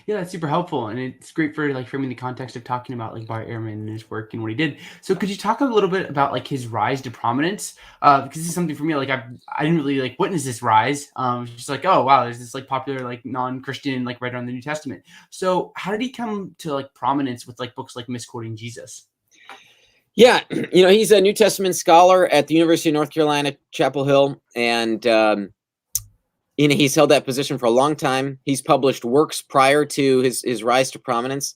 Yeah, that's super helpful, and it's great for like framing the context of talking about like Bart Ehrman and his work and what he did. So, could you talk a little bit about like his rise to prominence? Because this is something for me. Like, I didn't really like witness this rise. It's just like, oh wow, there's this like popular like non-Christian like writer on the New Testament. So, how did he come to like prominence with like books like Misquoting Jesus? Yeah, he's a New Testament scholar at the University of North Carolina, Chapel Hill, and he's held that position for a long time. He's published works prior to his rise to prominence.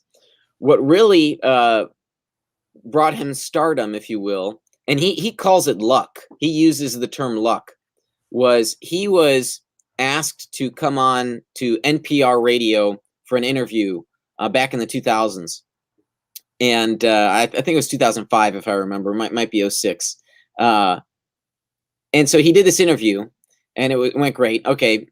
What really brought him stardom, if you will, and he calls it luck. He uses the term luck. He was asked to come on to NPR radio for an interview back in the 2000s. And I think it was 2005, if I remember. Might be 06. And so he did this interview, and it went great. Okay.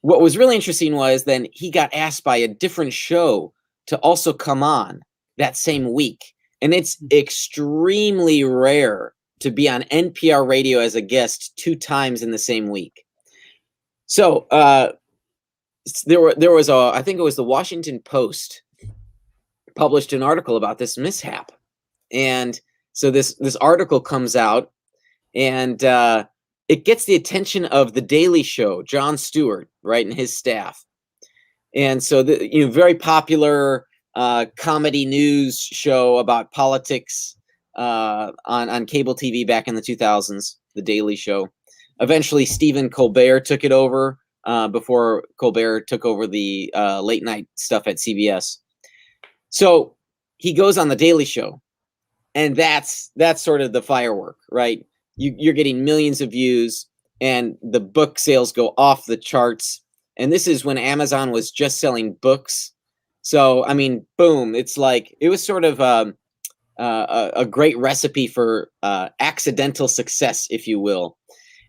What was really interesting was then he got asked by a different show to also come on that same week. And it's extremely rare to be on NPR radio as a guest 2 times in the same week. So there was I think it was the Washington Post published an article about this mishap. And so this article comes out, and it gets the attention of The Daily Show, Jon Stewart, right, and his staff. And so the very popular comedy news show about politics on cable TV back in the 2000s, The Daily Show. Eventually, Stephen Colbert took it over before Colbert took over the late night stuff at CBS. So he goes on The Daily Show, and that's sort of the firework, right? You're getting millions of views, and the book sales go off the charts. And this is when Amazon was just selling books. So, I mean, boom, it's like, it was sort of a great recipe for accidental success, if you will.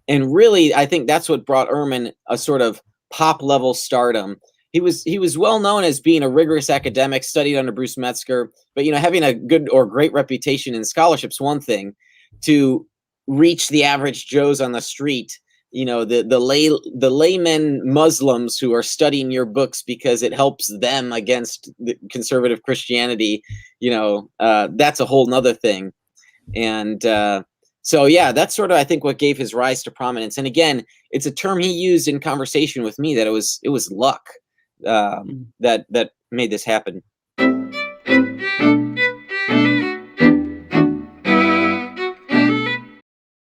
And really, I think that's what brought Ehrman a sort of pop level stardom. He was well known as being a rigorous academic, studied under Bruce Metzger, but having a good or great reputation in scholarship's one thing. To reach the average Joes on the street, the laymen Muslims who are studying your books because it helps them against the conservative Christianity, that's a whole nother thing. And so yeah, that's sort of, I think, what gave his rise to prominence. And again, it's a term he used in conversation with me, that it was luck that made this happen.